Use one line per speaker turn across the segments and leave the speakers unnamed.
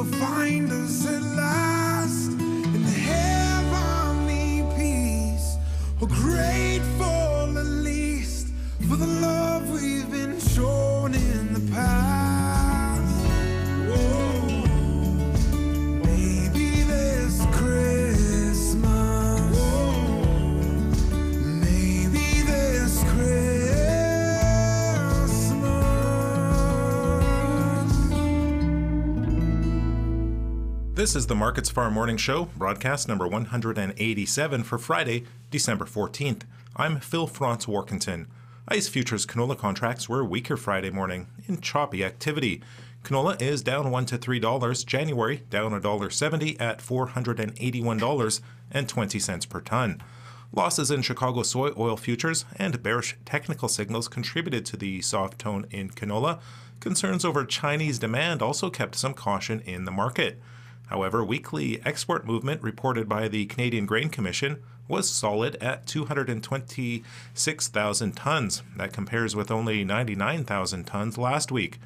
will find us at last in the heavenly peace. We're grateful at least for the love we've been shown in the past. Whoa. Maybe this Christmas. Whoa. Maybe this Christmas.
This is the Markets Farm Morning Show, broadcast number 187 for Friday, December 14th. I'm Phil Franz-Warkentin. ICE futures canola contracts were weaker Friday morning in choppy activity. Canola is down $1 to $3. January down $1.70 at $481.20 per ton. Losses in Chicago soy oil futures and bearish technical signals contributed to the soft tone in canola. Concerns over Chinese demand also kept some caution in the market. However, weekly export movement reported by the Canadian Grain Commission was solid at 226,000 tons. That compares with only 99,000 tons last week.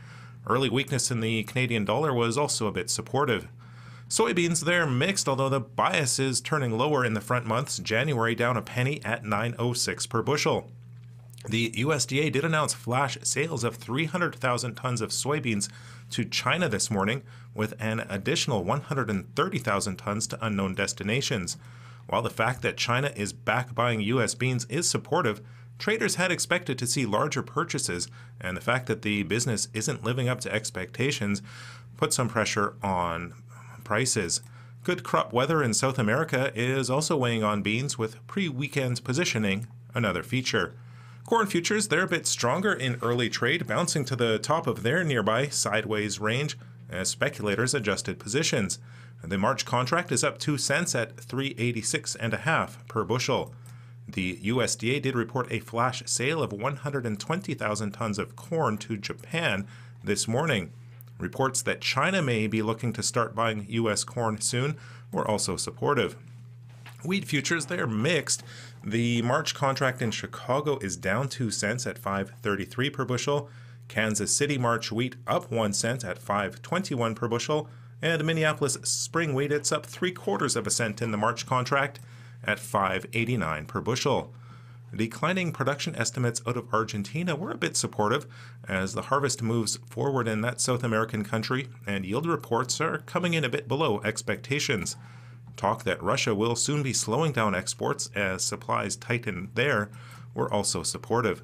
Early weakness in the Canadian dollar was also a bit supportive. Soybeans, they're mixed, although the bias is turning lower in the front months. January down a penny at $9.06 per bushel. The USDA did announce flash sales of 300,000 tons of soybeans to China this morning, with an additional 130,000 tons to unknown destinations. While the fact that China is back buying U.S. beans is supportive, traders had expected to see larger purchases, and the fact that the business isn't living up to expectations put some pressure on prices. Good crop weather in South America is also weighing on beans, with pre-weekend positioning another feature. Corn futures, they're a bit stronger in early trade, bouncing to the top of their nearby sideways range as speculators adjusted positions. The March contract is up 2 cents at $3.86.5 per bushel. The USDA did report a flash sale of 120,000 tons of corn to Japan this morning. Reports that China may be looking to start buying U.S. corn soon were also supportive. Wheat futures, they're mixed. The March contract in Chicago is down 2 cents at $5.33 per bushel. Kansas City March wheat up 1 cent at $5.21 per bushel. And Minneapolis spring wheat, it's up 3/4 cent in the March contract at $5.89 per bushel. Declining production estimates out of Argentina were a bit supportive as the harvest moves forward in that South American country, and yield reports are coming in a bit below expectations. Talk that Russia will soon be slowing down exports as supplies tighten there were also supportive.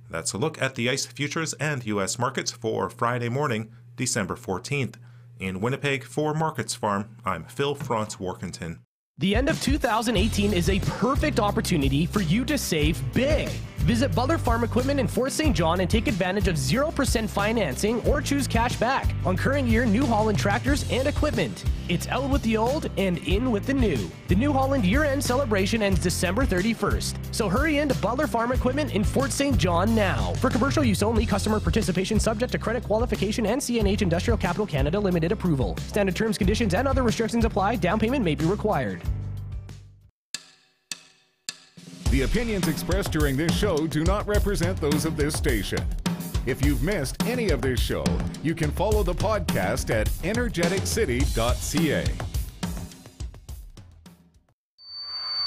That's a look at the ICE futures and U.S. markets for Friday morning, December 14th. In Winnipeg for Markets Farm, I'm Phil Franz-Warkentin.
The end of 2018 is a perfect opportunity for you to save big. Visit Butler Farm Equipment in Fort St. John and take advantage of 0% financing or choose cash back on current year New Holland tractors and equipment. It's out with the old and in with the new. The New Holland year-end celebration ends December 31st. So hurry into Butler Farm Equipment in Fort St. John now. For commercial use only, customer participation subject to credit qualification and CNH Industrial Capital Canada Limited approval. Standard terms, conditions, and other restrictions apply. Down payment may be required.
The opinions expressed during this show do not represent those of this station. If you've missed any of this show, you can follow the podcast at Energeticcity.ca.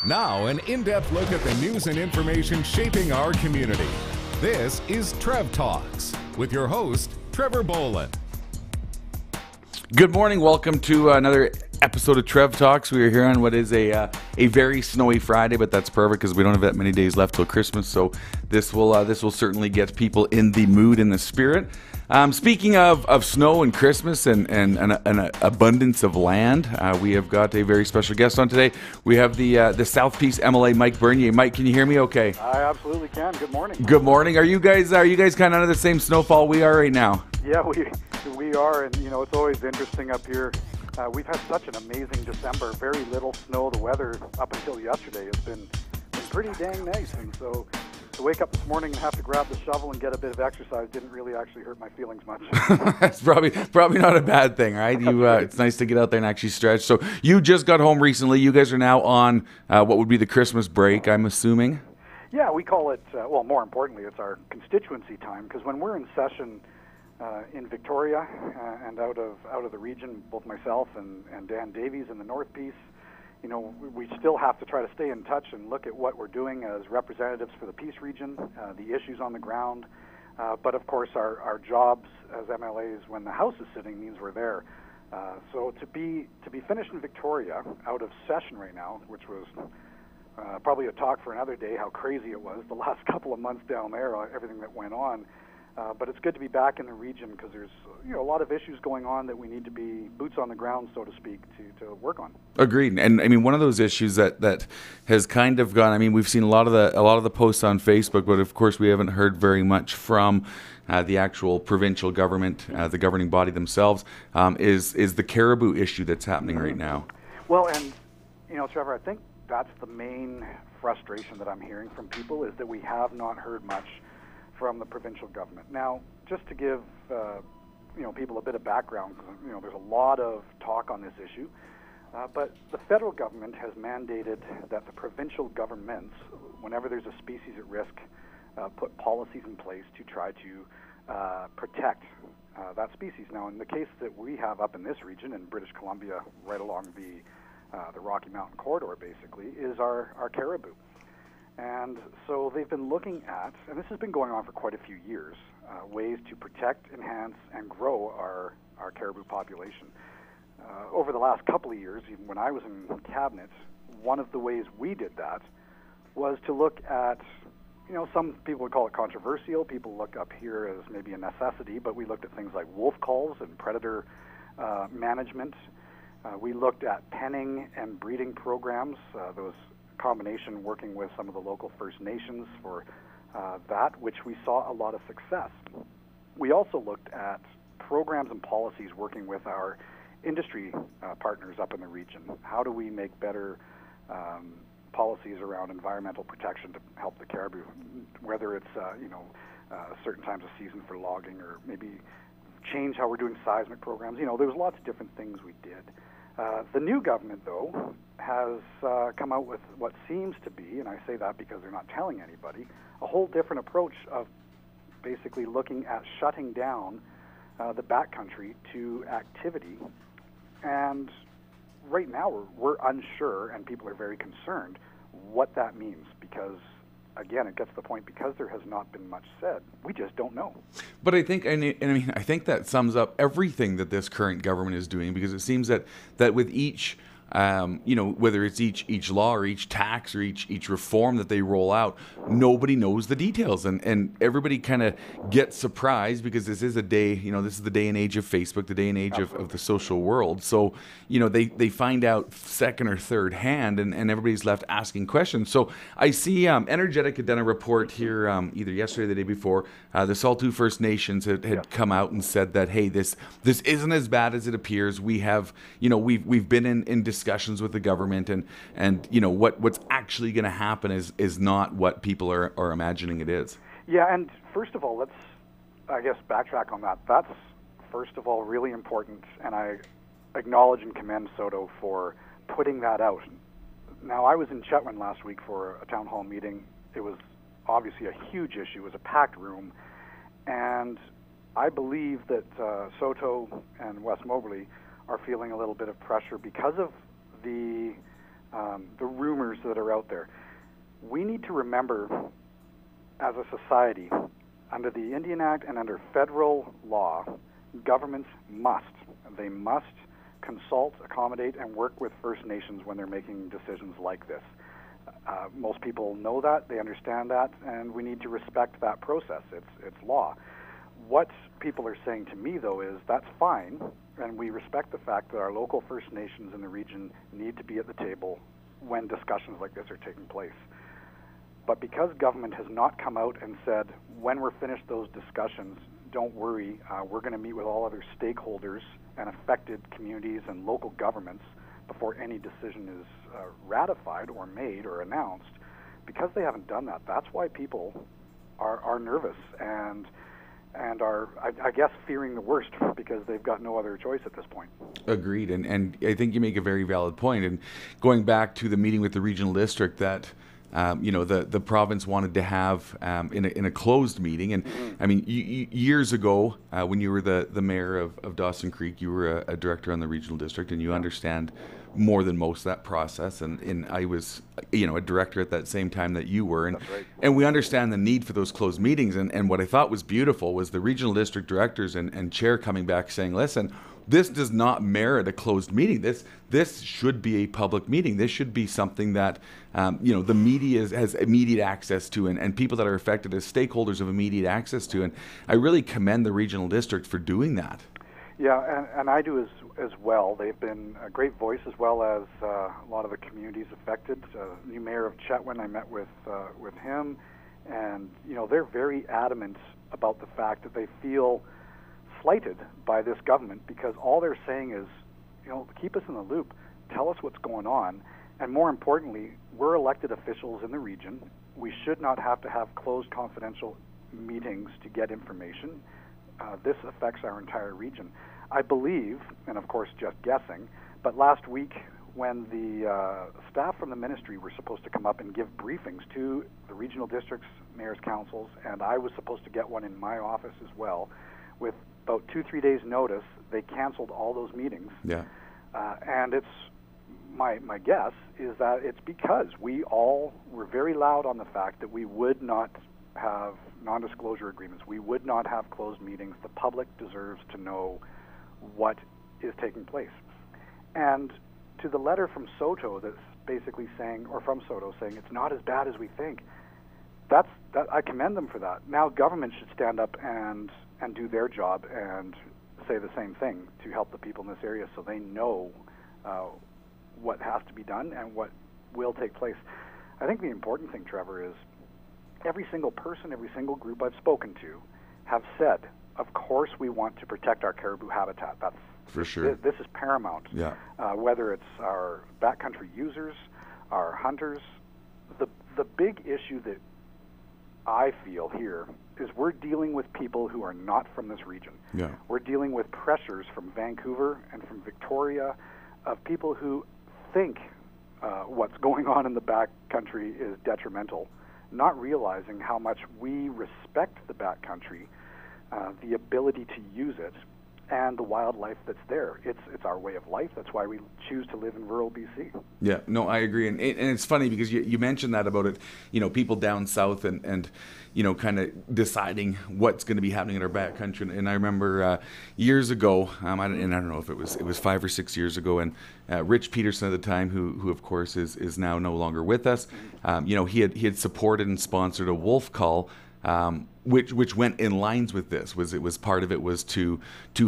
Now, an in-depth look at the news and information shaping our community. This is Trev Talks with your host, Trevor Boland.
Good morning. Welcome to another episode of Trev Talks. We are here on what is a very snowy Friday, but that's perfect because we don't have that many days left till Christmas. So this will certainly get people in the mood and the spirit. Speaking of snow and Christmas and an abundance of land, we have got a very special guest on today. We have the South Peace MLA, Mike Bernier. Mike, can you hear me okay?
I absolutely can. Good morning.
Good morning. Are you guys kind of under the same snowfall we are right now?
Yeah, we are, and it's always interesting up here. We've had such an amazing December. Very little snow. The weather up until yesterday has been pretty dang nice, and so to wake up this morning and have to grab the shovel and get a bit of exercise didn't really actually hurt my feelings much.
That's probably not a bad thing, right? It's nice to get out there and actually stretch. So you just got home recently. You guys are now on what would be the Christmas break, I'm assuming?
Yeah, we call it, well, more importantly, it's our constituency time, because when we're in session in Victoria and out of the region, both myself and Dan Davies in the North Piece. You know, we still have to try to stay in touch and look at what we're doing as representatives for the Peace region, the issues on the ground. But of course, our jobs as MLAs when the House is sitting means we're there. So to be finished in Victoria, out of session right now, which was probably a talk for another day, how crazy it was the last couple of months down there, everything that went on. But it's good to be back in the region because there's a lot of issues going on that we need to be boots on the ground, so to speak, to work on.
Agreed. And I mean, one of those issues that has kind of gone. I mean, we've seen a lot of the posts on Facebook, but of course we haven't heard very much from the actual provincial government, the governing body themselves. Is the caribou issue that's happening right now?
Well, and Trevor, I think that's the main frustration that I'm hearing from people is that we have not heard much from the provincial government. Now, just to give people a bit of background, because there's a lot of talk on this issue, but the federal government has mandated that the provincial governments, whenever there's a species at risk, put policies in place to try to protect that species. Now, in the case that we have up in this region, in British Columbia, right along the Rocky Mountain corridor, basically, is our caribou. And so they've been looking at, and this has been going on for quite a few years, ways to protect, enhance, and grow our caribou population. Over the last couple of years, even when I was in cabinet, one of the ways we did that was to look at, some people would call it controversial. People look up here as maybe a necessity, but we looked at things like wolf calls and predator management. We looked at penning and breeding programs, those combination working with some of the local First Nations for that, which we saw a lot of success. We also looked at programs and policies working with our industry partners up in the region. How do we make better policies around environmental protection to help the caribou, whether it's certain times of season for logging or maybe change how we're doing seismic programs. There was lots of different things we did. The new government, though, has come out with what seems to be, and I say that because they're not telling anybody, a whole different approach of basically looking at shutting down the backcountry to activity. And right now we're unsure, and people are very concerned, what that means because, again, it gets to the point because there has not been much said. We just don't know. But
I think, I think that sums up everything that this current government is doing, because it seems that with each, whether it's each law or each tax or each reform that they roll out, nobody knows the details, and everybody kind of gets surprised because this is a day, this is the day and age of Facebook, the day and age of the social world. So, they find out second or third hand, and everybody's left asking questions. So I see Energetic had done a report here either yesterday or the day before. The Saltu First Nations had come out and said that, hey, this isn't as bad as it appears. We have, we've been in discussions with the government, and what's actually going to happen is not what people are imagining it is.
Yeah, and first of all, let's, I guess, backtrack on that. That's, first of all, really important, and I acknowledge and commend Soto for putting that out. Now, I was in Chetwynd last week for a town hall meeting. It was obviously a huge issue. It was a packed room, and I believe that Soto and West Moberly are feeling a little bit of pressure because of the rumors that are out there. We need to remember, as a society, under the Indian Act and under federal law, governments must consult, accommodate, and work with First Nations when they're making decisions like this. Most people know that, they understand that, and we need to respect that process. It's law. What people are saying to me, though, is that's fine, and we respect the fact that our local First Nations in the region need to be at the table when discussions like this are taking place. But because government has not come out and said, when we're finished those discussions, don't worry, we're going to meet with all other stakeholders and affected communities and local governments before any decision is ratified or made or announced, because they haven't done that, that's why people are nervous and are, I guess, fearing the worst because they've got no other choice at this point.
Agreed, and I think you make a very valid point. And going back to the meeting with the regional district, that the province wanted to have in a closed meeting. And I mean, years ago, when you were the mayor of Dawson Creek, you were a director on the regional district, and you understand more than most that process. And I was, a director at that same time that you were. And,
That's right.
and we understand the need for those closed meetings. And what I thought was beautiful was the regional district directors and chair coming back saying, listen, this does not merit a closed meeting. This should be a public meeting. This should be something that the media has immediate access to, and people that are affected as stakeholders have immediate access to. And I really commend the regional district for doing that.
Yeah, and I do as well. They've been a great voice, as well as a lot of the communities affected. New mayor of Chetwynd, I met with him, and they're very adamant about the fact that they feel slighted by this government, because all they're saying is, keep us in the loop, tell us what's going on, and more importantly, we're elected officials in the region. We should not have to have closed confidential meetings to get information. This affects our entire region. I believe, and of course just guessing, but last week when the staff from the ministry were supposed to come up and give briefings to the regional districts, mayor's councils, and I was supposed to get one in my office as well, with about 2-3 days notice, they canceled all those meetings.
Yeah.
And it's my guess is that it's because we all were very loud on the fact that we would not have non-disclosure agreements. We would not have closed meetings. The public deserves to know what is taking place. And to the letter from Soto that's basically saying, or from Soto saying, it's not as bad as we think, that I commend them for that. Now government should stand up and do their job and say the same thing to help the people in this area, so they know what has to be done and what will take place. I think the important thing, Trevor, is every single person, every single group I've spoken to have said, of course we want to protect our caribou habitat. That's
for sure.
This is paramount.
Yeah.
Whether it's our backcountry users, our hunters, the big issue that I feel here is we're dealing with people who are not from this region.
Yeah.
We're dealing with pressures from Vancouver and from Victoria of people who think what's going on in the backcountry is detrimental, not realizing how much we respect the backcountry, the ability to use it, and the wildlife that's there. It's our way of life. That's why we choose to live in rural BC. Yeah,
no, I agree. And it's funny because you mentioned that about it, people down south and kind of deciding what's going to be happening in our backcountry. And I remember years ago, and I don't know if it was 5 or 6 years ago, and Rich Peterson at the time, who of course is now no longer with us, he had supported and sponsored a wolf call, which went in lines with this. It was part of it was to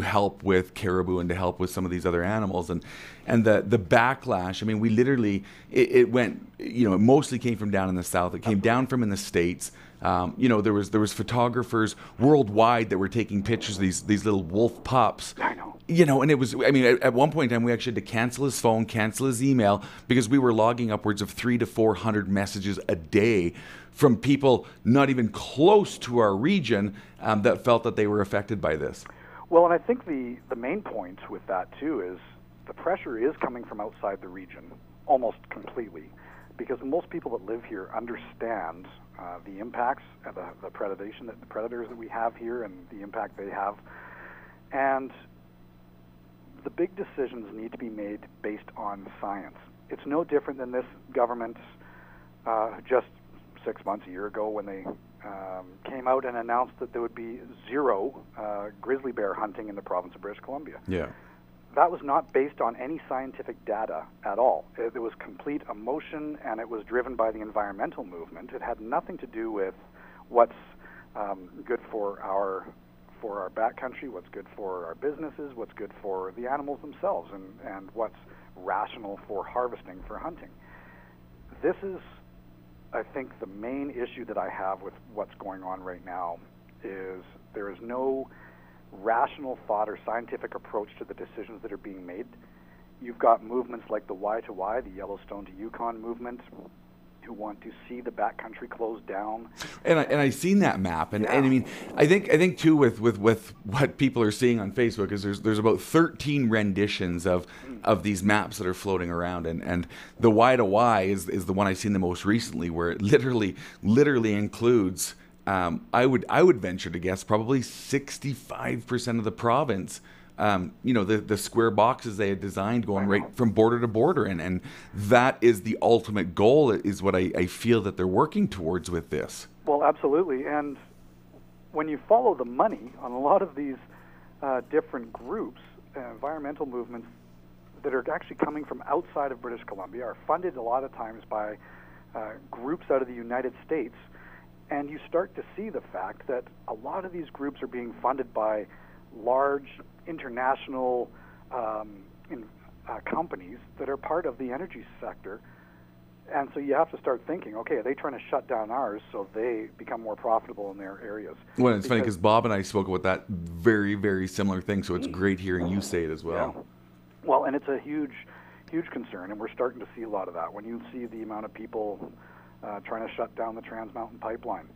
help with caribou and to help with some of these other animals, and the backlash. I mean, we literally it went. It mostly came from down in the south. It came down from in the States. There was photographers worldwide that were taking pictures of these little wolf pups.
I know.
And it was, at one point in time, we actually had to cancel his phone, cancel his email, because we were logging upwards of 300 to 400 messages a day from people not even close to our region that felt that they were affected by this.
Well, and I think the main point with that, too, is the pressure is coming from outside the region almost completely, because most people that live here understand the impacts and the predation, the predators that we have here and the impact they have. And the big decisions need to be made based on science. It's no different than this government just 6 months, a year ago, when they came out and announced that there would be zero grizzly bear hunting in the province of British Columbia.
Yeah.
That was not based on any scientific data at all. It was complete emotion, and it was driven by the environmental movement. It had nothing to do with what's good for our backcountry, what's good for our businesses, what's good for the animals themselves, and what's rational for harvesting, for hunting. This is, I think, the main issue that I have with what's going on right now is there is no rational thought or scientific approach to the decisions that are being made. You've got movements like the Y2Y, the Yellowstone to Yukon movement, who want to see the backcountry closed down.
And I've seen that map, and I mean, I think too with what people are seeing on Facebook is there's about 13 renditions of these maps that are floating around, and the Y to Y is the one I've seen the most recently, where it literally includes I would venture to guess probably 65% of the province. The square boxes they had designed going right from border to border. And that is the ultimate goal, is what I feel that they're working towards with this.
Well, absolutely. And when you follow the money on a lot of these different groups, environmental movements that are actually coming from outside of British Columbia are funded a lot of times by groups out of the United States. And you start to see the fact that a lot of these groups are being funded by large international companies that are part of the energy sector. And so you have to start thinking, okay, are they trying to shut down ours so they become more profitable in their areas?
Well, it's funny because Bob and I spoke about that very, very similar thing, so it's great hearing you say it as well.
Yeah. Well, and it's a huge concern, and we're starting to see a lot of that. When you see the amount of people trying to shut down the Trans Mountain Pipeline,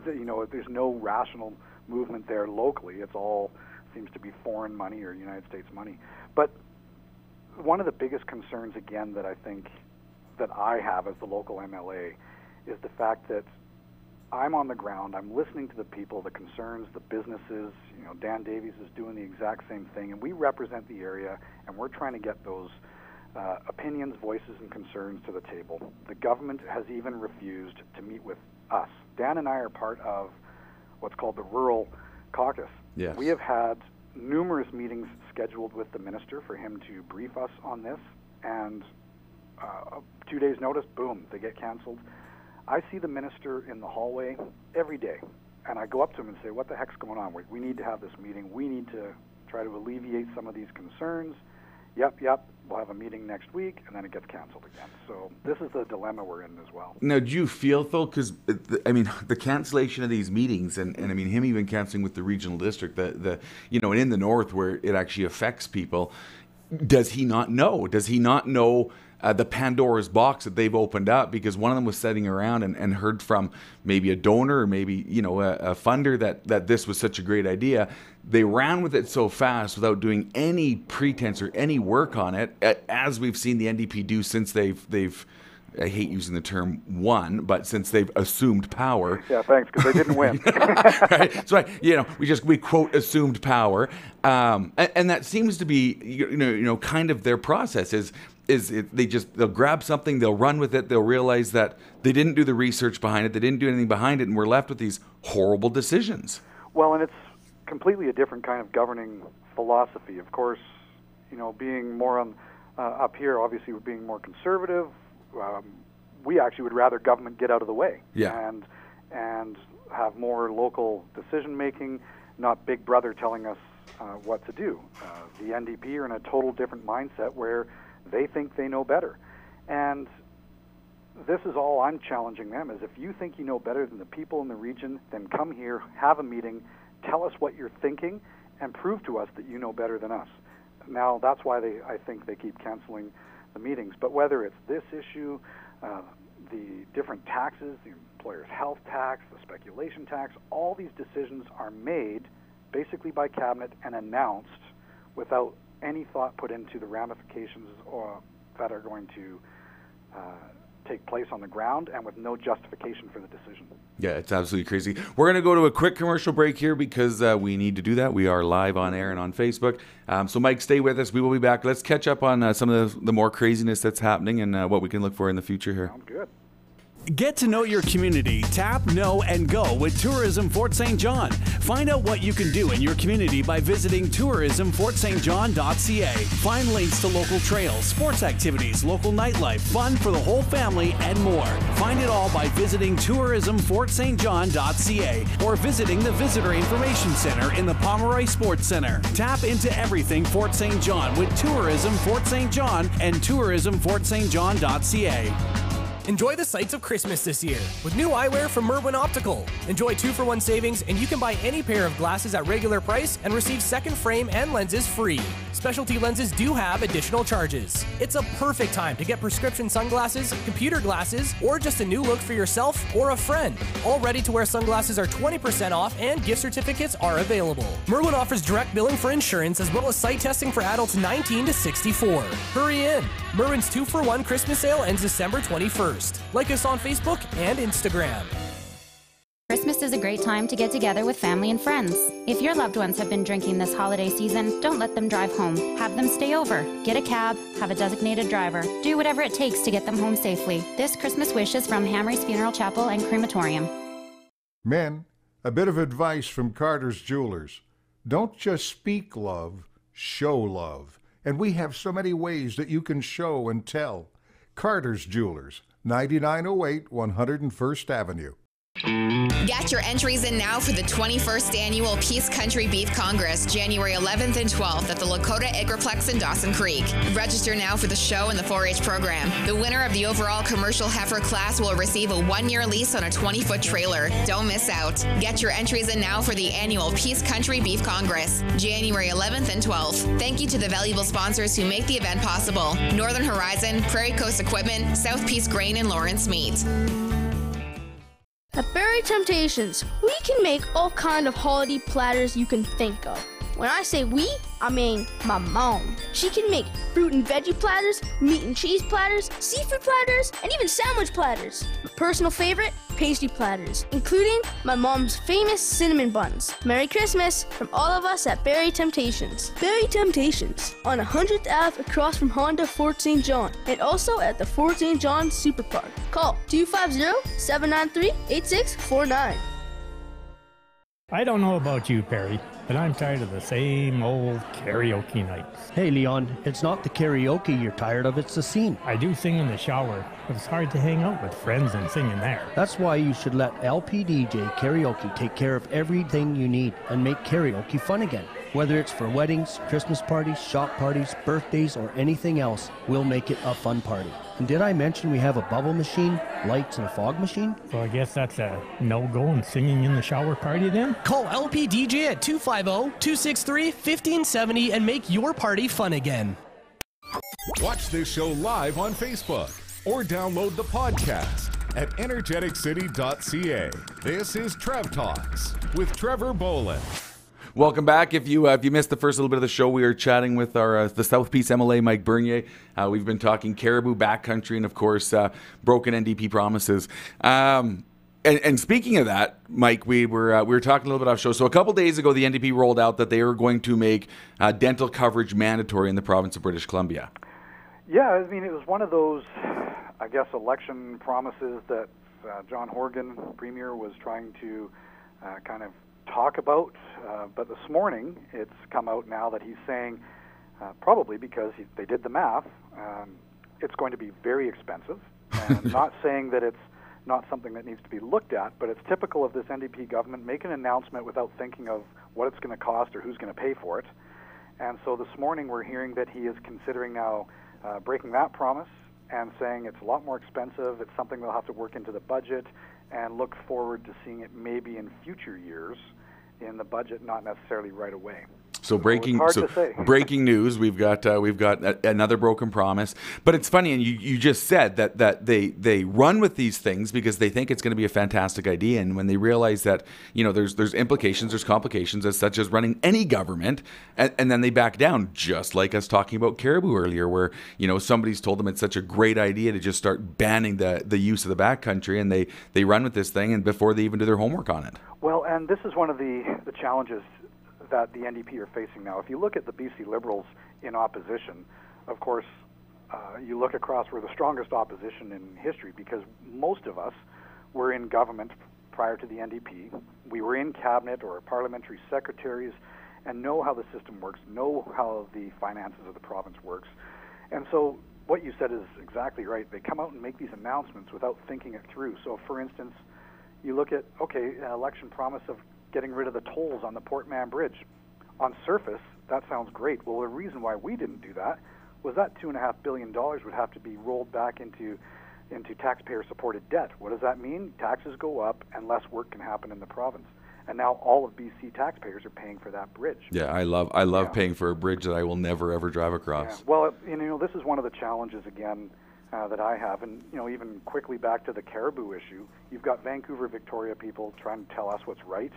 there's no rational movement there locally. It's all seems to be foreign money or United States money. But one of the biggest concerns, again, that I think that I have as the local MLA is the fact that I'm on the ground, I'm listening to the people, the concerns, the businesses. Dan Davies is doing the exact same thing, and we represent the area, and we're trying to get those opinions, voices, and concerns to the table. The government has even refused to meet with us. Dan and I are part of what's called the Rural Caucus.
Yes.
We have had numerous meetings scheduled with the minister for him to brief us on this, and 2 days' notice, boom, they get canceled. I see the minister in the hallway every day, and I go up to him and say, what the heck's going on? We need to have this meeting. We need to try to alleviate some of these concerns. Yep, we'll have a meeting next week, and then it gets canceled again. So this is the dilemma we're in as well.
Now, do you feel, though, because, the cancellation of these meetings, and him even canceling with the regional district, and in the north where it actually affects people, does he not know? Does he not know the Pandora's box that they've opened up? Because one of them was sitting around and heard from maybe a donor or maybe, a funder that this was such a great idea. They ran with it so fast without doing any pretense or any work on it, as we've seen the NDP do since they've I hate using the term won, but since they've assumed power.
Yeah, thanks, because they didn't win.
Right? So, we quote assumed power. And that seems to be, kind of their process they'll grab something, they'll run with it, they'll realize that they didn't do the research behind it, they didn't do anything behind it, and we're left with these horrible decisions.
Well, and it's completely a different kind of governing philosophy. Of course, being more on up here, obviously we're being more conservative. We actually would rather government get out of the way and have more local decision making, not Big Brother telling us what to do. The NDP are in a total different mindset where they think they know better. And this is all I'm challenging them, is if you think you know better than the people in the region, then come here, have a meeting, tell us what you're thinking, and prove to us that you know better than us. Now, that's why I think they keep canceling the meetings. But whether it's this issue, the different taxes, the employer's health tax, the speculation tax, all these decisions are made basically by cabinet and announced without any thought put into the ramifications that are going to take place on the ground, and with no justification for the decision.
Yeah, it's absolutely crazy. We're going to go to a quick commercial break here because we need to do that. We are live on air and on Facebook. So, Mike, stay with us. We will be back. Let's catch up on some of the more craziness that's happening and what we can look for in the future here.
Sounds good.
Get to know your community. Tap, know, and go with Tourism Fort St. John. Find out what you can do in your community by visiting tourismfortstjohn.ca. Find links to local trails, sports activities, local nightlife, fun for the whole family, and more. Find it all by visiting tourismfortstjohn.ca or visiting the Visitor Information Center in the Pomeroy Sports Center. Tap into everything Fort St. John with Tourism Fort St. John and tourismfortstjohn.ca.
Enjoy the sights of Christmas this year with new eyewear from Merwin Optical. Enjoy 2-for-1 savings, and you can buy any pair of glasses at regular price and receive second frame and lenses free. Specialty lenses do have additional charges. It's a perfect time to get prescription sunglasses, computer glasses, or just a new look for yourself or a friend. All ready-to-wear sunglasses are 20% off and gift certificates are available. Merwin offers direct billing for insurance as well as sight testing for adults 19 to 64. Hurry in! Merwin's 2-for-1 Christmas sale ends December 21st. Like us on Facebook and Instagram.
Christmas is a great time to get together with family and friends. If your loved ones have been drinking this holiday season, don't let them drive home. Have them stay over. Get a cab, have a designated driver. Do whatever it takes to get them home safely. This Christmas wish is from Hamry's Funeral Chapel and Crematorium.
Men, a bit of advice from Carter's Jewelers. Don't just speak love, show love. And we have so many ways that you can show and tell. Carter's Jewelers, 9908 101st Avenue.
Get your entries in now for the 21st Annual Peace Country Beef Congress, January 11th and 12th at the Lakota Agriplex in Dawson Creek. Register now for the show and the 4-H program. The winner of the overall commercial heifer class will receive a 1-year lease on a 20-foot trailer. Don't miss out. Get your entries in now for the annual Peace Country Beef Congress, January 11th and 12th. Thank you to the valuable sponsors who make the event possible: Northern Horizon, Prairie Coast Equipment, South Peace Grain, and Lawrence Meat.
At Berry Temptations, we can make all kind of holiday platters you can think of. When I say we, I mean my mom. She can make fruit and veggie platters, meat and cheese platters, seafood platters, and even sandwich platters. My personal favorite, pastry platters, including my mom's famous cinnamon buns. Merry Christmas from all of us at Berry Temptations. Berry Temptations on 100th Ave across from Honda Fort St. John, and also at the Fort St. John Super Park. Call 250-793-8649.
I don't know about you, Perry, but I'm tired of the same old karaoke nights.
Hey, Leon, it's not the karaoke you're tired of, it's the scene.
I do sing in the shower, but it's hard to hang out with friends and sing in there.
That's why you should let LPDJ Karaoke take care of everything you need and make karaoke fun again. Whether it's for weddings, Christmas parties, shop parties, birthdays, or anything else, we'll make it a fun party. And did I mention we have a bubble machine, lights, and a fog machine?
So I guess that's a no-go and singing in the shower party then?
Call LPDJ at 250-263-1570 and make your party fun again.
Watch this show live on Facebook or download the podcast at Energeticcity.ca. This is Trev Talks with Trevor Bolin.
Welcome back. If you missed the first little bit of the show, we are chatting with our the South Peace MLA, Mike Bernier. We've been talking caribou backcountry and, of course, broken NDP promises. And speaking of that, Mike, we were talking a little bit off show. So a couple days ago, the NDP rolled out that they were going to make dental coverage mandatory in the province of British Columbia.
Yeah, I mean, it was one of those, I guess, election promises that John Horgan, Premier, was trying to kind of talk about, but this morning it's come out now that he's saying, probably because they did the math, it's going to be very expensive, and not saying that it's not something that needs to be looked at, but it's typical of this NDP government, make an announcement without thinking of what it's going to cost or who's going to pay for it. And so this morning we're hearing that he is considering now breaking that promise and saying it's a lot more expensive, it's something they'll have to work into the budget, and look forward to seeing it maybe in future years in the budget, not necessarily right away.
So breaking news. We've got another broken promise. But it's funny, and you just said that they run with these things because they think it's going to be a fantastic idea, and when they realize that there's implications, there's complications as such as running any government, and then they back down, just like us talking about caribou earlier, where somebody's told them it's such a great idea to just start banning the use of the backcountry, and they run with this thing, and before they even do their homework on it. Well,
and this is one of the challenges that the NDP are facing now. If you look at the BC Liberals in opposition, of course, you look across, we're the strongest opposition in history because most of us were in government prior to the NDP. We were in cabinet or parliamentary secretaries and know how the system works, know how the finances of the province works. And so what you said is exactly right. They come out and make these announcements without thinking it through. So, for instance, you look at, an election promise of getting rid of the tolls on the Port Mann Bridge. On surface, that sounds great. Well, the reason why we didn't do that was that $2.5 billion would have to be rolled back into into taxpayer-supported debt. What does that mean? Taxes go up and less work can happen in the province. And now all of BC taxpayers are paying for that bridge.
Yeah, I love paying for a bridge that I will never ever drive across.
Yeah. Well, this is one of the challenges again that I have, and even quickly back to the caribou issue. You've got Vancouver, Victoria people trying to tell us what's right.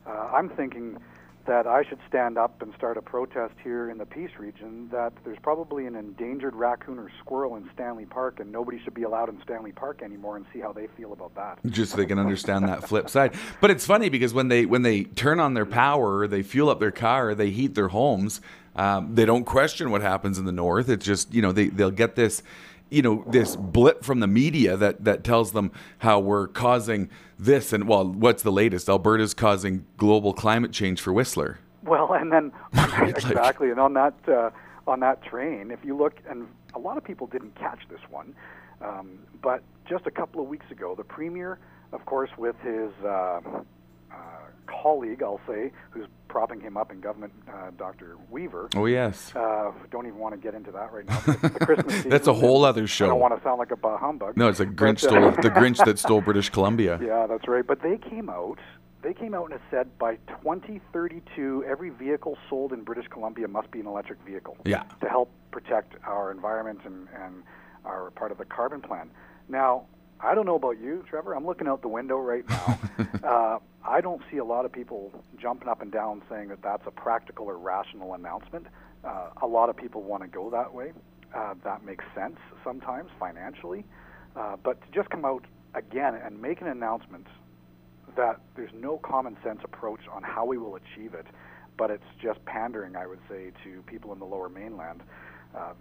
I'm thinking that I should stand up and start a protest here in the Peace region that there's probably an endangered raccoon or squirrel in Stanley Park and nobody should be allowed in Stanley Park anymore, and see how they feel about that.
Just so they can understand that flip side. But it's funny because when they turn on their power, they fuel up their car, they heat their homes, they don't question what happens in the north. It's just, they'll get this, this blip from the media that tells them how we're causing this, and what's the latest? Alberta's causing global climate change for Whistler.
Well, and then exactly, and on that train, if you look, and a lot of people didn't catch this one, but just a couple of weeks ago, the Premier, of course, with his colleague, I'll say, who's propping him up in government, Dr. Weaver.
Oh, yes.
Don't even want to get into that right now. The Christmas season,
that's a whole other show.
I don't want to sound like a bah humbug.
No, it's a Grinch the Grinch that stole British Columbia.
Yeah, that's right. But they came out and have said by 2032, every vehicle sold in British Columbia must be an electric vehicle.
Yeah.
To help protect our environment and our part of the carbon plan. Now, I don't know about you, Trevor. I'm looking out the window right now. I don't see a lot of people jumping up and down saying that that's a practical or rational announcement. A lot of people want to go that way. That makes sense sometimes financially. But to just come out again and make an announcement that there's no common sense approach on how we will achieve it, but it's just pandering, I would say, to people in the Lower Mainland.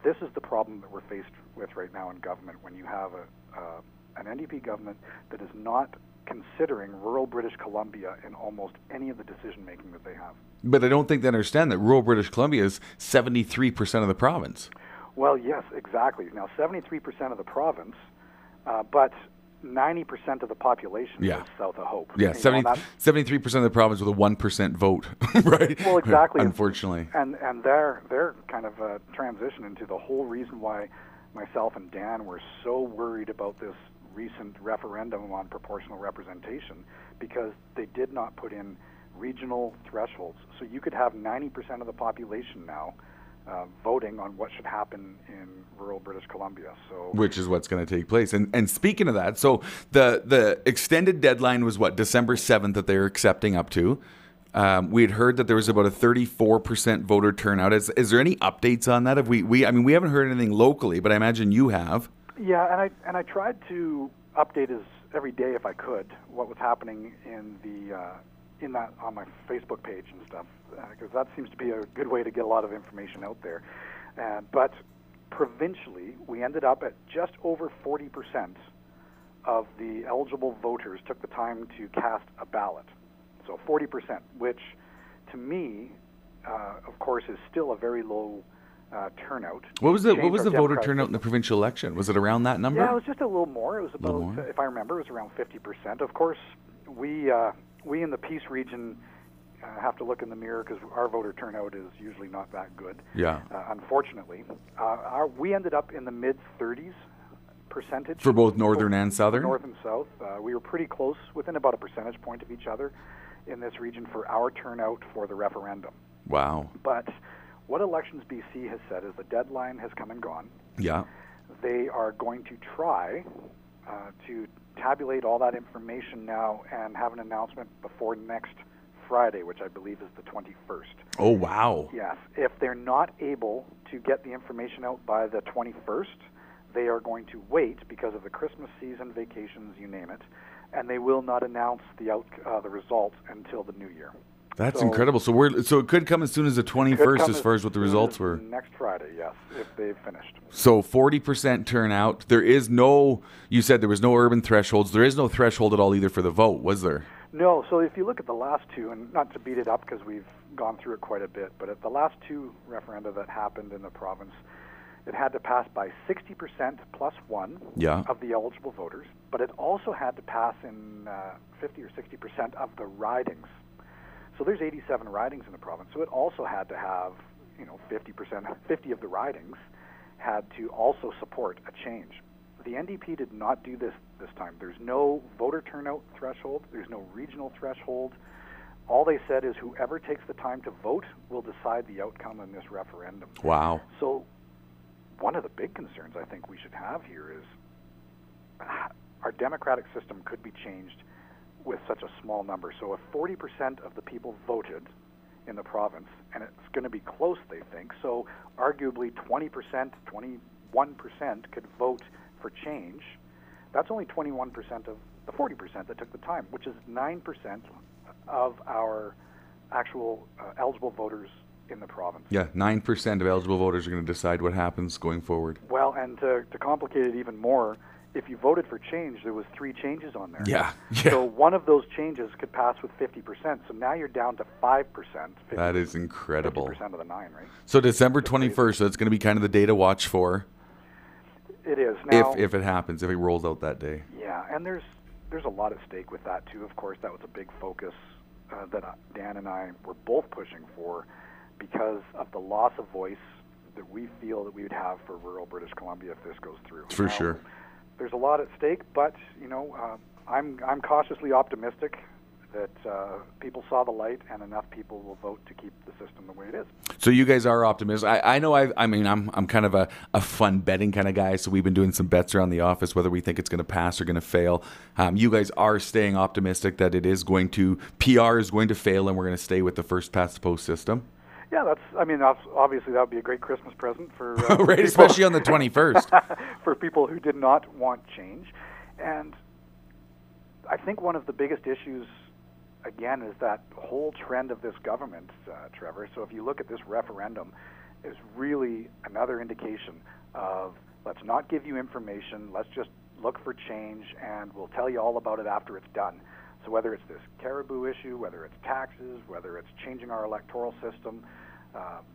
This is the problem that we're faced with right now in government when you have an NDP government that is not considering rural British Columbia in almost any of the decision-making that they have.
But I don't think they understand that rural British Columbia is 73% of the province.
Well, yes, exactly. Now, 73% of the province, but 90% of the population is south of Hope.
Yeah, 73% of the province with a 1% vote, right?
Well, exactly.
Unfortunately.
And they're kind of a transition into the whole reason why myself and Dan were so worried about this recent referendum on proportional representation, because they did not put in regional thresholds. So you could have 90% of the population now voting on what should happen in rural British Columbia. So, which
is what's going to take place. And speaking of that, so the extended deadline was what, December 7th that they were accepting up to. We had heard that there was about a 34% voter turnout. Is there any updates on that? Have we haven't heard anything locally, but I imagine you have.
Yeah, and I tried to update every day if I could what was happening in that on my Facebook page and stuff, because that seems to be a good way to get a lot of information out there. But provincially, we ended up at just over 40% of the eligible voters took the time to cast a ballot. So 40%, which to me, of course, is still a very low turnout.
What was the voter turnout in the provincial election? Was it around that number?
Yeah, it was just a little more. It was about, if I remember, it was around 50%. Of course, we in the Peace region have to look in the mirror because our voter turnout is usually not that good.
Yeah.
Unfortunately, we ended up in the mid-30s percentage
for both northern and southern.
North and south, we were pretty close, within about a percentage point of each other in this region for our turnout for the referendum.
Wow.
But what Elections BC has said is the deadline has come and gone.
Yeah.
They are going to try to tabulate all that information now and have an announcement before next Friday, which I believe is the 21st.
Oh, wow.
Yes. If they're not able to get the information out by the 21st, they are going to wait because of the Christmas season, vacations, you name it, and they will not announce the results until the new year.
That's incredible. So it could come as soon as the 21st as far as what the results were.
Next Friday, yes, if they've finished.
So 40% turnout. There is no, you said there was no urban thresholds. There is no threshold at all either for the vote, was there?
No. So if you look at the last two, and not to beat it up because we've gone through it quite a bit, but at the last two referenda that happened in the province, it had to pass by 60% plus one of the eligible voters, but it also had to pass in 50 or 60% of the ridings. So there's 87 ridings in the province. So it also had to have, 50% of the ridings had to also support a change. the NDP did not do this time. There's no voter turnout threshold. There's no regional threshold. All they said is whoever takes the time to vote will decide the outcome in this referendum.
Wow.
So one of the big concerns I think we should have here is our democratic system could be changed with such a small number. So if 40% of the people voted in the province, and it's going to be close, they think, so arguably 20%, 21% could vote for change, that's only 21% of the 40% that took the time, which is 9% of our actual eligible voters in the province.
Yeah, 9% of eligible voters are going to decide what happens going forward.
Well, and to complicate it even more, if you voted for change, there was 3 changes on there.
Yeah.
So one of those changes could pass with 50%. So now you're down to 5%.
That is incredible.
50% of the 9, right?
So December 21st, so that's going to be kind of the day to watch for.
It is. Now,
if it happens, if it rolls out that day.
Yeah, and there's a lot at stake with that, too. Of course, that was a big focus that Dan and I were both pushing for because of the loss of voice that we feel that we would have for rural British Columbia if this goes through.
For sure.
There's a lot at stake, but I'm cautiously optimistic that people saw the light and enough people will vote to keep the system the way it is.
So you guys are optimistic. I know. I'm kind of a fun betting kind of guy. So we've been doing some bets around the office whether we think it's going to pass or going to fail. You guys are staying optimistic that it is going to PR is going to fail and we're going to stay with the first past the post system.
Yeah, that's obviously that would be a great Christmas present for
right, especially on the 21st
for people who did not want change. And I think one of the biggest issues, again, is that whole trend of this government, Trevor. So if you look at this referendum, is really another indication of let's not give you information, let's just look for change, and we'll tell you all about it after it's done. So whether it's this caribou issue, whether it's taxes, whether it's changing our electoral system,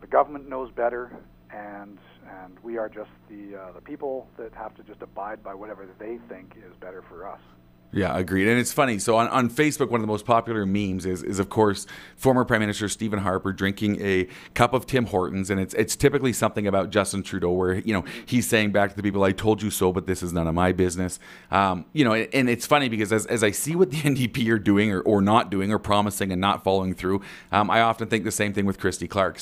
the government knows better, and we are just the people that have to just abide by whatever they think is better for us.
Yeah, agreed. And it's funny. So on Facebook, one of the most popular memes is of course, former Prime Minister Stephen Harper drinking a cup of Tim Hortons. And it's typically something about Justin Trudeau where, he's saying back to the people, I told you so, but this is none of my business. And it's funny because as I see what the NDP are doing or not doing or promising and not following through, I often think the same thing with Christy Clark,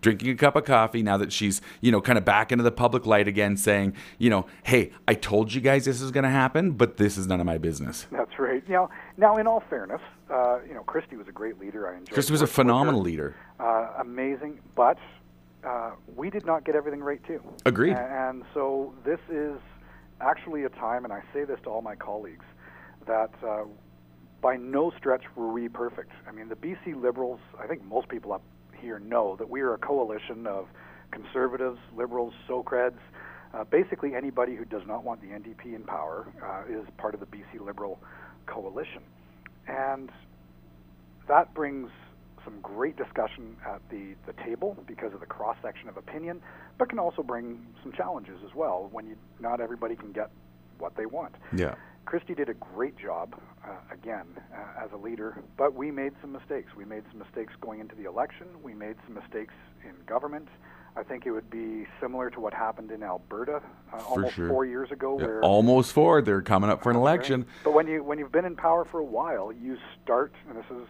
drinking a cup of coffee now that she's, kind of back into the public light again saying, hey, I told you guys this is going to happen, but this is none of my business.
That's right. Now, in all fairness, Christy was a great leader. I enjoyed.
Christy was a phenomenal leader.
Amazing, but we did not get everything right too.
Agreed.
And so this is actually a time, and I say this to all my colleagues, that by no stretch were we perfect. I mean, the BC Liberals, I think most people up here know that we are a coalition of conservatives, liberals, SoCreds. Basically, anybody who does not want the NDP in power is part of the BC Liberal coalition. And that brings some great discussion at the table because of the cross-section of opinion, but can also bring some challenges as well when not everybody can get what they want.
Yeah.
Christy did a great job, again, as a leader, but we made some mistakes. We made some mistakes going into the election. We made some mistakes in government. I think it would be similar to what happened in Alberta almost 4 years ago.
Yeah,
where
almost 4. They're coming up for an election.
Right. But when you've been in power for a while, you start, and this is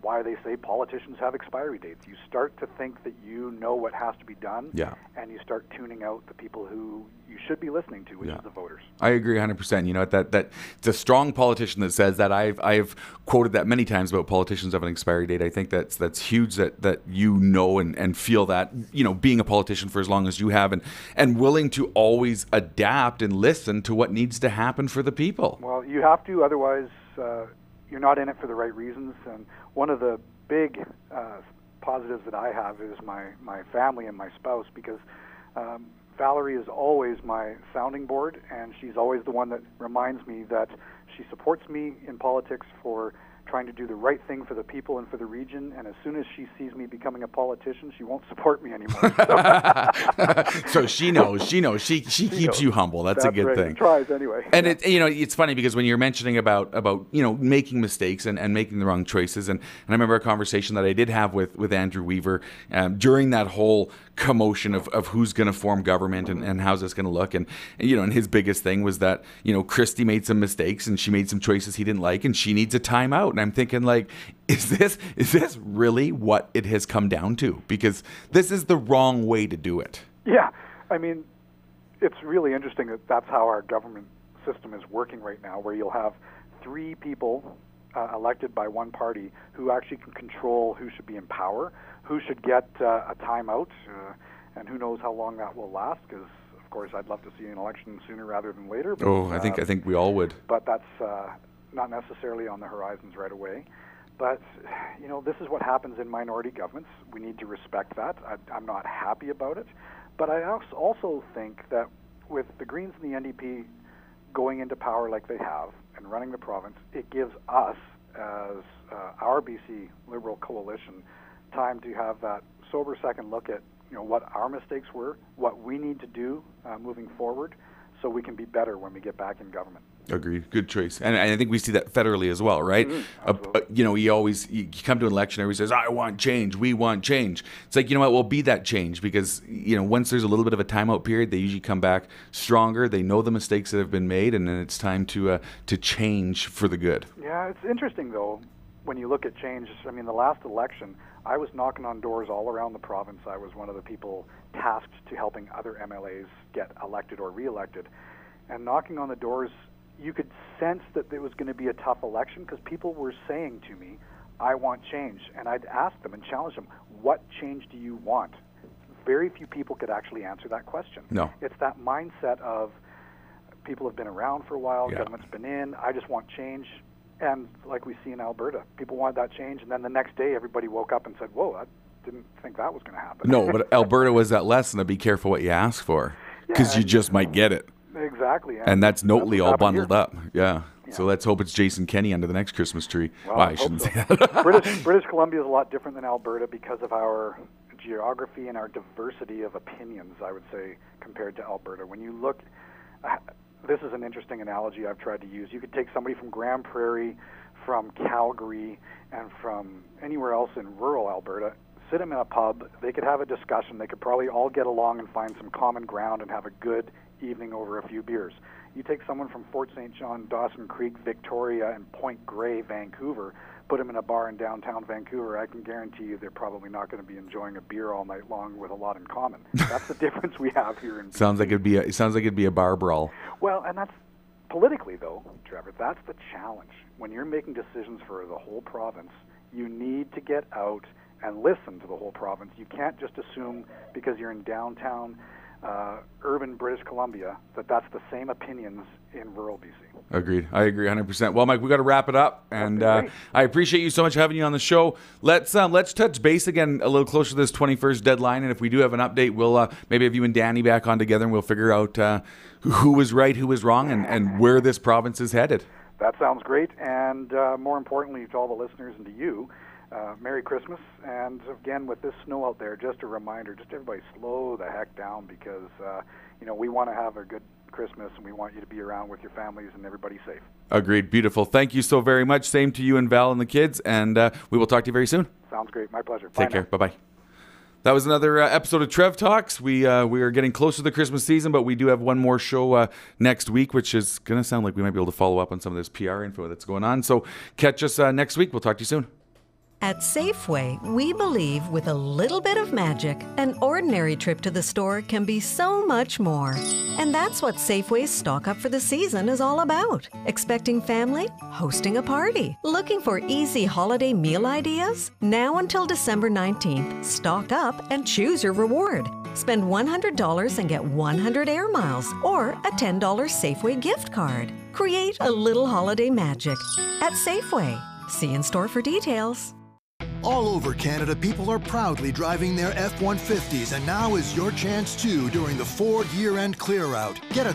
why they say politicians have expiry dates. You start to think that you know what has to be done, and you start tuning out the people who you should be listening to, which is the voters.
I agree 100%. That it's a strong politician that says that. I've quoted that many times about politicians have an expiry date. I think that's huge that and feel that, being a politician for as long as you have and willing to always adapt and listen to what needs to happen for the people.
Well, you have to, otherwise you're not in it for the right reasons. And one of the big positives that I have is my family and my spouse, because Valerie is always my sounding board, and she's always the one that reminds me that she supports me in politics for trying to do the right thing for the people and for the region, and as soon as she sees me becoming a politician, she won't support me anymore.
So she knows. She keeps you humble. That's a good thing.
She tries anyway.
And it's funny because when you're mentioning about making mistakes and making the wrong choices, and I remember a conversation that I did have with Andrew Weaver during that whole commotion of who's going to form government and how's this going to look, and his biggest thing was that Christie made some mistakes and she made some choices he didn't like, and she needs a timeout. And I'm thinking, like, is this really what it has come down to? Because this is the wrong way to do it.
Yeah, I mean, it's really interesting that that's how our government system is working right now, where you'll have 3 people elected by one party who actually can control who should be in power, who should get a timeout, and who knows how long that will last, because, of course, I'd love to see an election sooner rather than later. But,
I think we all would.
But that's not necessarily on the horizons right away. But, this is what happens in minority governments. We need to respect that. I'm not happy about it. But I also think that with the Greens and the NDP going into power like they have and running the province, it gives us, as our BC Liberal coalition, time to have that sober second look at what our mistakes were, what we need to do moving forward, so we can be better when we get back in government.
Agreed. Good choice. And I think we see that federally as well, right? You come to an election, everybody says, I want change, we want change. It's like, we'll be that change, because, once there's a little bit of a timeout period, they usually come back stronger. They know the mistakes that have been made, and then it's time to change for the good.
Yeah, it's interesting, though, when you look at change. I mean, the last election, I was knocking on doors all around the province. I was one of the people tasked to helping other MLAs get elected or re-elected. And knocking on the doors, you could sense that it was going to be a tough election, because people were saying to me, I want change. And I'd ask them and challenge them, what change do you want? Very few people could actually answer that question.
No.
It's that mindset of people have been around for a while, government's been in, I just want change. And like we see in Alberta, people wanted that change, and then the next day everybody woke up and said, whoa, I didn't think that was going to happen.
No, but Alberta was that lesson of be careful what you ask for, because you just might get it.
Exactly.
And that's Notley all bundled up. Yeah. So let's hope it's Jason Kenney under the next Christmas tree.
Well,
I shouldn't say that.
British Columbia is a lot different than Alberta because of our geography and our diversity of opinions, I would say, compared to Alberta. When you look, this is an interesting analogy I've tried to use. You could take somebody from Grand Prairie, from Calgary, and from anywhere else in rural Alberta, sit them in a pub, they could have a discussion, they could probably all get along and find some common ground and have a good evening over a few beers. You take someone from Fort St. John, Dawson Creek, Victoria, and Point Grey, Vancouver, put them in a bar in downtown Vancouver, I can guarantee you they're probably not going to be enjoying a beer all night long with a lot in common. That's the difference we have here in BC.
Sounds like it'd be a bar brawl.
Well, and that's politically, though, Trevor, that's the challenge. When you're making decisions for the whole province, you need to get out and listen to the whole province. You can't just assume because you're in downtown urban British Columbia that that's the same opinions in rural BC.
Agreed. I agree 100%. Well, Mike, we got to wrap it up, and I appreciate you so much having you on the show. Let's touch base again a little closer to this 21st deadline, and if we do have an update, we'll maybe have you and Danny back on together, and we'll figure out who was right, who was wrong, and where this province is headed.
That sounds great, and more importantly to all the listeners and to you, Merry Christmas, and again, with this snow out there, just a reminder, just everybody slow the heck down, because we want to have a good Christmas, and we want you to be around with your families and everybody safe.
Agreed. Beautiful. Thank you so very much. Same to you and Val and the kids, and we will talk to you very soon.
Sounds great. My pleasure.
Take care. Bye-bye. That was another episode of Trev Talks. We are getting close to the Christmas season, but we do have one more show next week, which is going to sound like we might be able to follow up on some of this PR info that's going on. So catch us next week. We'll talk to you soon.
At Safeway, we believe with a little bit of magic, an ordinary trip to the store can be so much more. And that's what Safeway's Stock Up for the Season is all about. Expecting family? Hosting a party? Looking for easy holiday meal ideas? Now until December 19th, stock up and choose your reward. Spend $100 and get 100 air miles or a $10 Safeway gift card. Create a little holiday magic at Safeway. See in store for details.
All over Canada, people are proudly driving their F-150s, and now is your chance too during the Ford year-end clear-out. Get a